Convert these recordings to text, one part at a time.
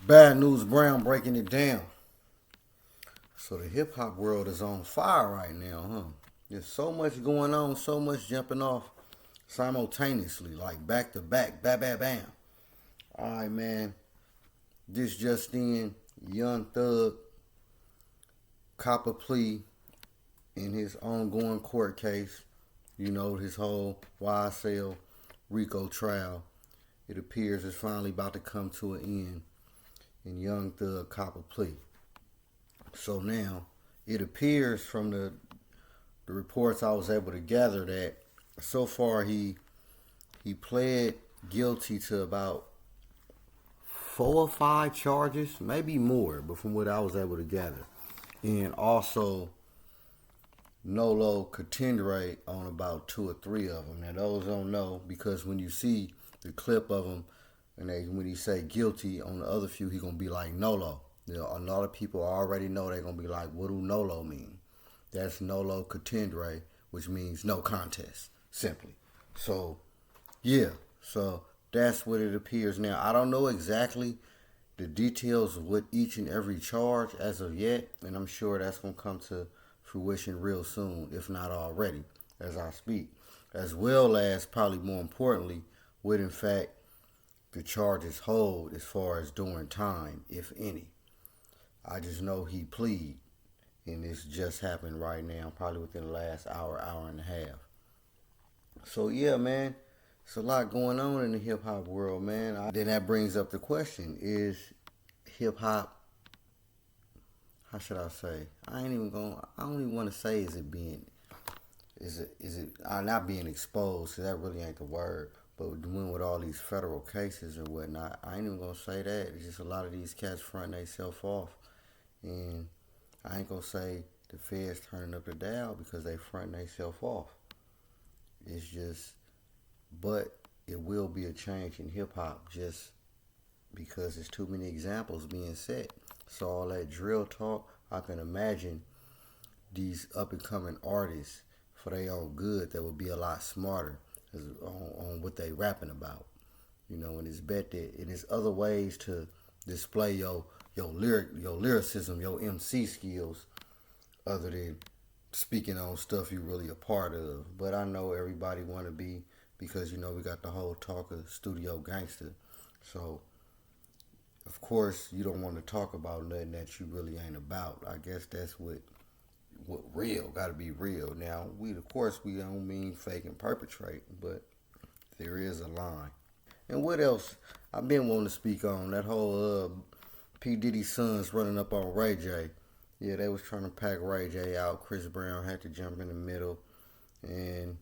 Bad News Brown breaking it down. So the hip hop world is on fire right now, huh? There's so much going on, so much jumping off simultaneously, like back to back, bam, bam, bam. All right, man. This just in, Young Thug cop a plea in his ongoing court case. You know, his whole YSL RICO trial. It appears it's finally about to come to an end, and Young Thug cop a plea. So now, it appears from the reports I was able to gather that so far he pled guilty to about 4 or 5 charges, maybe more, but from what I was able to gather. And also NOLO contendere on about 2 or 3 of them. Now those don't know because when you see the clip of him and when he say guilty on the other few, he gonna be like NOLO. You know, a lot of people already know they're gonna be like, what do NOLO mean? That's NOLO contendere, which means no contest, simply. So yeah, so that's what it appears now. I don't know exactly the details of what each and every charge as of yet, and I'm sure that's gonna come to fruition real soon, if not already, as I speak. As well as, probably more importantly, what in fact the charges hold as far as doing time, if any. I just know he plead, and this just happened right now, probably within the last hour, hour and a half. So yeah, man, it's a lot going on in the hip hop world, man. Then that brings up the question: is hip hop? How should I say? I ain't even going. I don't even want to say is it being, is it not being exposed? Cause that really ain't the word. But doing with all these federal cases and whatnot, I ain't even gonna say that. It's just a lot of these cats fronting themselves off, and I ain't gonna say the feds turning up the dial because they fronting themselves off. It's just, but it will be a change in hip hop just because there's too many examples being set. So all that drill talk, I can imagine these up and coming artists for their own good that would be a lot smarter on what they rapping about. You know, and it's bet that and there's other ways to display your lyricism, your MC skills, other than speaking on stuff you're really a part of. But I know everybody want to be because you know we got the whole talk of studio gangster. So of course you don't want to talk about nothing that you really ain't about. I guess that's what real got to be real. Now we of course we don't mean fake and perpetrate, but there is a line. And what else? I've been wanting to speak on that whole P Diddy sons running up on Ray J. Yeah, they was trying to pack Ray J out. Chris Brown had to jump in the middle, and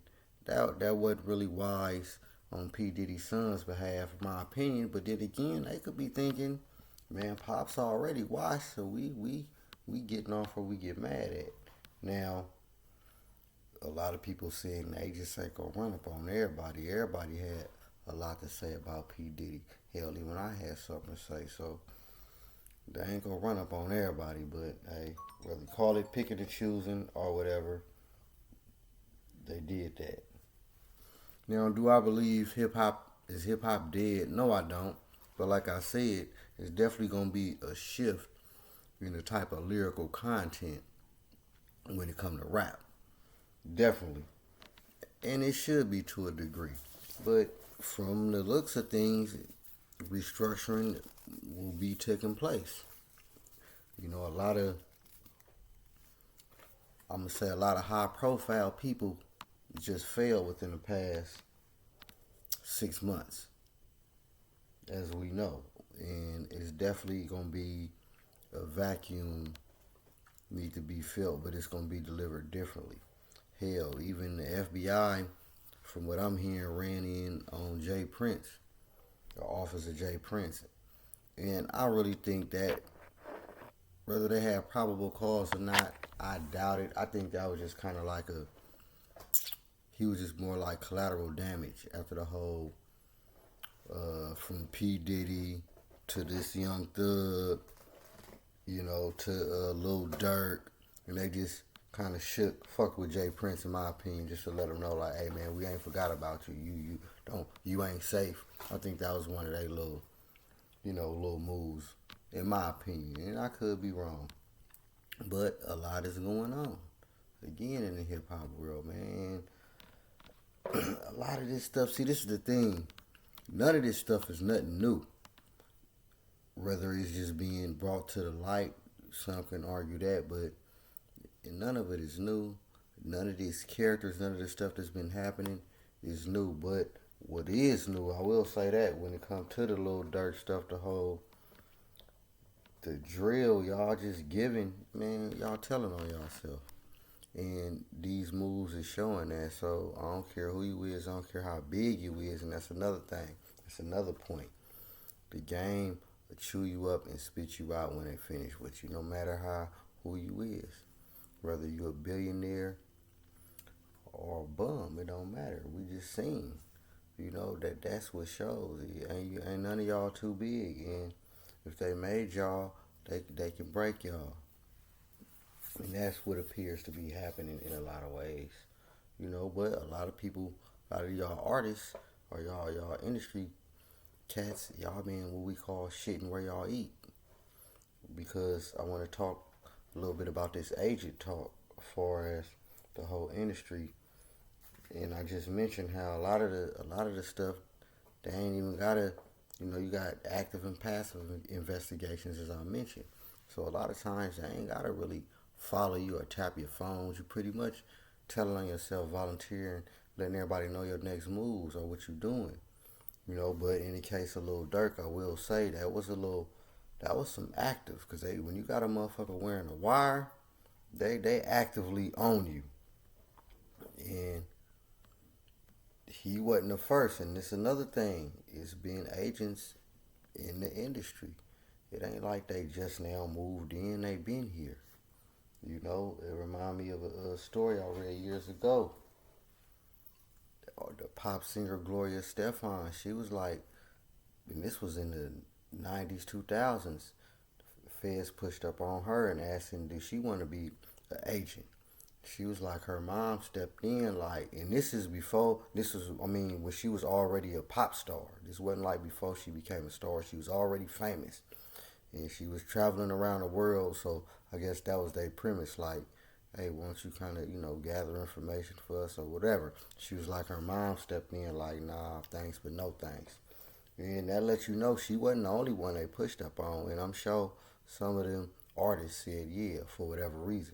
that wasn't really wise on P Diddy's son's behalf, in my opinion. But then again, they could be thinking, man, Pop's already washed, so we getting off what we get mad at. Now, a lot of people saying they just ain't gonna run up on everybody. Everybody had a lot to say about P Diddy. Hell, even I had something to say. So they ain't gonna run up on everybody. But hey, whether you call it picking and choosing or whatever, they did that. Now, do I believe hip hop dead? No, I don't. But like I said, it's definitely gonna be a shift in the type of lyrical content when it comes to rap. Definitely. And it should be to a degree. But from the looks of things, restructuring will be taking place. You know, I'm going to say a lot of high profile people just failed within the past 6 months, as we know. And it's definitely going to be a vacuum need to be filled, but it's going to be delivered differently. Hell, even the FBI, from what I'm hearing, ran in on Jay Prince, the office of Jay Prince. And I really think that whether they have probable cause or not, I doubt it. I think that was just kind of like he was just more like collateral damage after the whole, from P. Diddy to this Young Thug, you know, to Lil Durk, and they just kind of fuck with Jay Prince, in my opinion, just to let him know, like, hey man, we ain't forgot about you. You ain't safe. I think that was one of their little moves in my opinion, and I could be wrong. But a lot is going on. Again, in the hip hop world, man. A lot of this stuff, see, this is the thing. None of this stuff is nothing new. Whether it's just being brought to the light, some can argue that, but none of it is new. None of these characters, none of the stuff that's been happening is new. But what is new, I will say that when it comes to the little dirt stuff, the drill, y'all just giving, man, y'all telling on y'allself. And these moves is showing that. So I don't care who you is, I don't care how big you is, and that's another thing. That's another point. The game will chew you up and spit you out when it finish with you, no matter who you is. Whether you a billionaire or a bum, it don't matter. We just seen, that's what shows. Ain't none of y'all too big, and if they made y'all, they can break y'all. And that's what appears to be happening in a lot of ways. But a lot of people, a lot of y'all artists or y'all industry cats, y'all being what we call shitting where y'all eat. Because I want to talk a little bit about this agent talk as far as the whole industry. And I just mentioned how a lot of the stuff, they ain't even gotta, you got active and passive investigations, as I mentioned. So a lot of times they ain't gotta really follow you or tap your phones. You pretty much telling on yourself, volunteering, letting everybody know your next moves or what you're doing. But in the case of Lil Durk, I will say that was some active, because when you got a motherfucker wearing a wire, they actively own you. And he wasn't the first, and this another thing is being agents in the industry. It ain't like they just now moved in, they been here. It remind me of a story I read years ago. The pop singer Gloria Stefan, she was like, and this was in the 90s, 2000s, the feds pushed up on her and asking, did she want to be an agent? She was like, her mom stepped in, like, and when she was already a pop star. This wasn't like before she became a star. She was already famous. And she was traveling around the world, so I guess that was their premise, like, hey, why don't you kind of, gather information for us or whatever. She was like, her mom stepped in, like, nah, thanks, but no thanks. And that lets you know she wasn't the only one they pushed up on, and I'm sure some of them artists said yeah for whatever reason.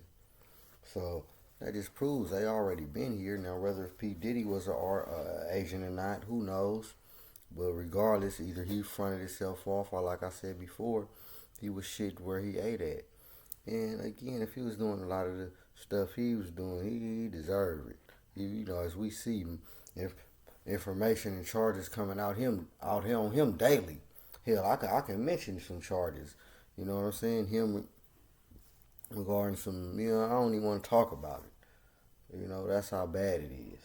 So that just proves they already been here. Now, whether if P. Diddy was an agent or not, who knows? But regardless, either he fronted himself off, or like I said before, he was shit where he ate at. And again, if he was doing a lot of the stuff he was doing, he deserved it. As we see, if information and charges coming out here on him daily. Hell, I can mention some charges. You know what I'm saying? Him regarding some, I don't even want to talk about it. That's how bad it is.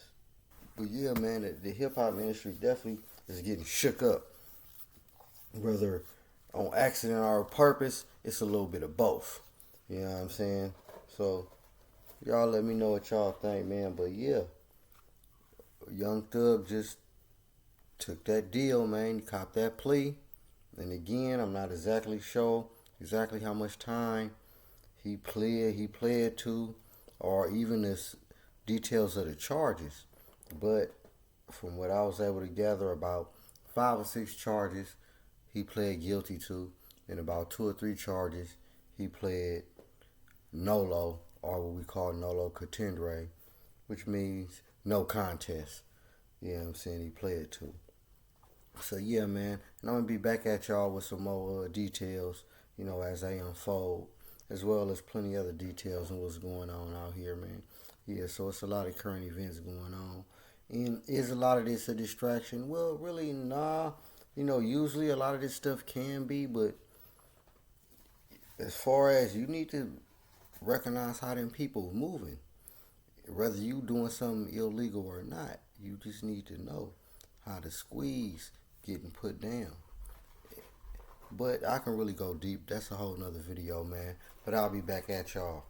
But yeah, man, the hip hop industry definitely is getting shook up. Whether on accident or purpose, it's a little bit of both. You know what I'm saying? So, y'all let me know what y'all think, man. But yeah, Young Thug just took that deal, man. He copped that plea. And again, I'm not exactly sure exactly how much time he pled to, or even the details of the charges. But from what I was able to gather, about 5 or 6 charges he pled guilty to, and about 2 or 3 charges he pled NOLO, or what we call NOLO contendere, which means no contest. You know what I'm saying? He pled to. So yeah, man, and I'm gonna be back at y'all with some more details, as they unfold, as well as plenty other details on what's going on out here, man. Yeah, so it's a lot of current events going on. And is a lot of this a distraction? Well, really, nah. Usually a lot of this stuff can be, but as far as you need to recognize how them people moving, whether you doing something illegal or not, you just need to know how to squeeze getting put down. But I can really go deep. That's a whole nother video, man. But I'll be back at y'all.